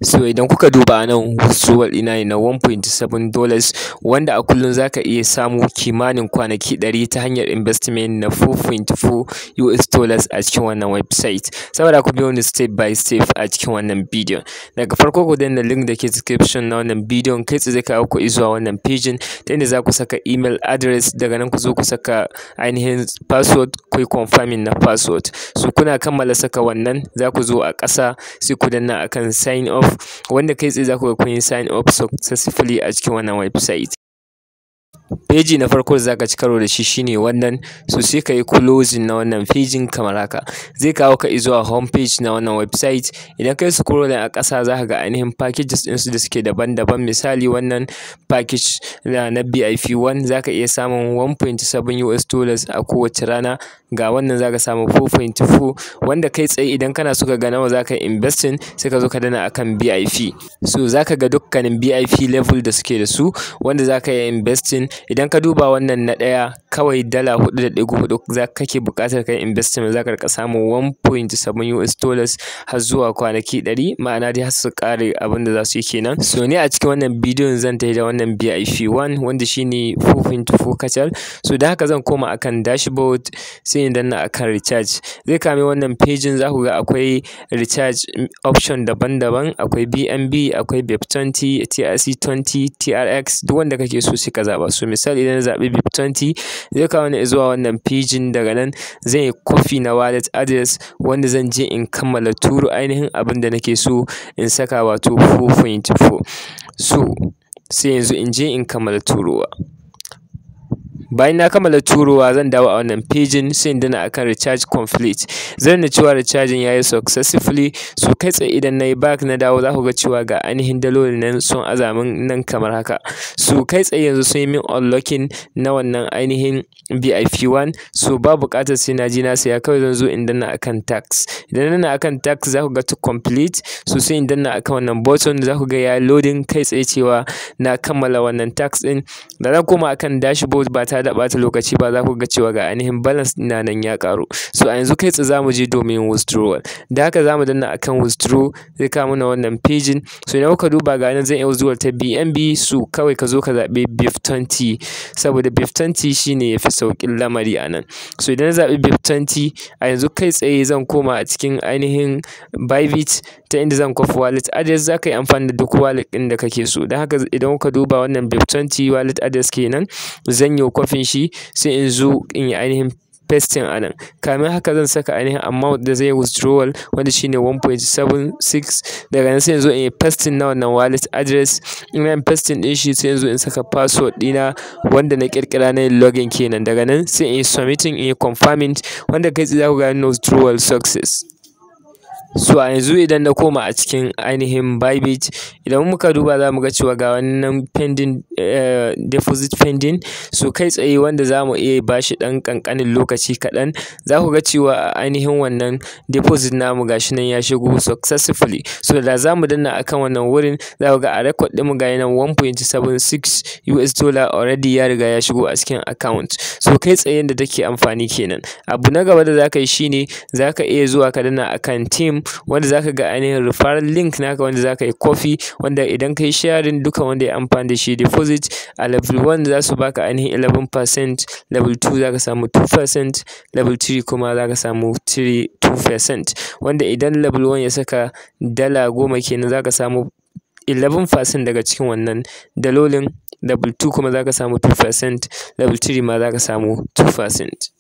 So idan kuka duba nan withdrawal ɗina ne na $1.7 wanda a kullum zaka iya samu kimanin kwanaki 100 ta hanyar investment na $4.4 a cikin wannan website. Saboda ku biyo ni step by step a cikin wannan bidiyon. Daga farko ku danna link da ke description na wannan bidiyon, kai tsaye zai kawo ku zuwa wannan page ta inda za ku saka email address, daga nan ku zo ku saka ainihin password, ku yi confirming na password. So kuna kammala saka wannan za ku zo a ƙasa sai ku danna akan sign up, wanda kai tsaye za ku ga kun yi sign up successfully a cikin wannan website. Peji na farko da zaka ci karo da shi shine wannan, so sai ka yi closing na wannan pejin kamar haka. Zai kawo ka zuwa home page na wannan website. Idan kai scrolling a ƙasa za ka ga ainihin packages ɗinsu da suke daban-daban. Misali wannan package na VIP 1 za ka iya samun $1.7 a kowace rana. Ga wannan za ka samu 4.4 wanda kai tsaye idan kana so ka ga nawa za ka yi investing sai ka zo ka danna akan VIP. So za ka ga dukkanin VIP level da suke da su wanda za ka yi investing. Idan ka duba wannan na ɗaya kawai $4.4 za kake buƙatar kai investment, za ka riƙa samun $1.7 har zuwa kwanaki 100, ma'ana dai har su ƙare abin da za su yi kenan. So ni a cikin wannan bidiyon zan tafi da wannan VIP 1 wanda shine 4.4 kacal. So da haka zan koma akan dashboard sai in danna akan recharge. Zai kame wannan pejin, za ku ga akwai recharge option daban-daban, akwai BNB, akwai BIP20, TRC20, TRX, duk wanda kake so sai ka zaɓa. So misali idan na zaɓi BIP20 zai kawo ni zuwa wannan pejin, daga nan zan yi copy na wallet address wanda zan je in kammala turo ainihin abin da nake so in saka, wato 4.4. So sai yanzu in je in kammala turowa. Bayan na kammala turowa zan dawo a wannan pejin sai in danna akan recharge complete. Zan nuna cewa recharging yayi successfully. So kai tsaye idan nayi back na dawo za ku ga cewa ga ainihin dalolin nan sun aza min nan kamar haka. So kai tsaye yanzu sun yi min unlocking na wannan ainihin VIP 1. So ba buƙatar sai na je na saya, kawai zan zo in danna akan tax. Idan na danna akan tax za ku ga to complete. So sai in danna akan wannan button, za ku ga ya loading kai tsaye cewa na kammala wannan tax ɗin. Da na koma akan dashboard ba ta da ɓata lokaci ba, za ku ga cewa ga ainihin balance ɗina nan ya ƙaru. So a yanzu kai tsaye za mu je domin withdrawal. Da haka za mu danna akan withdraw, zai kawo mana wannan pejin. So idan kuka duba ga nan zan iya withdrawal ta BNB, so kawai ka zo ka zaɓi BIP20 saboda BIP20 shine yafi sauƙin lamari a nan. So idan na zaɓi BIP20 a yanzu kai tsaye zan koma a cikin ainihin Bybit ta inda zan kwafi wallet address. Za ka yi amfani da duk wallet ɗin da kake so. Don haka idan kuka duba wannan BIP20 wallet address kenan, zan yi kwafin shi sai in zo in yi ainihin pasting a nan. Kamin haka zan saka ainihin amount da zai withdrawal wanda shine 1.76. Daga nan sai in zo in yi pasting na wannan wallet address. In yi pasting ɗin shi sai in zo in saka password ɗina wanda na ƙirƙira na yin login kenan. Daga nan sai in yi submitting, in yi confirming, wanda kai tsaye za ku ga withdrawal success. So a yanzu idan na koma a cikin ainihin Bybit, idan muka duba za mu ga cewa ga wannan pending deposit pending. So kai tsaye wanda za mu iya ba shi ɗan ƙanƙanin lokaci kaɗan, za ku ga cewa a ainihin wannan deposit namu ga shi nan ya shigo successfully. So da za mu danna akan wannan wurin za ku ga a record ɗin mu ga nan $1.76 already ya riga ya shigo a cikin account. So kai tsaye yanda take amfani kenan. Abu na gaba da za ka yi shine za ka iya zuwa ka danna akan team, wanda za ka ga ainihin referral link naka wanda za ka yi copy, wanda idan ka yi sharing duka wanda ya amfani da shi deposit a level 1 za su baka ainihin 11%, level 2 za ka samu 2%, level 3 kuma za ka samu 2%, wanda idan level 1 ya saka $10 kenan za ka samu 11% daga cikin wannan dalolin, level 2 kuma za ka samu 2%, level 3 ma za ka samu 2%.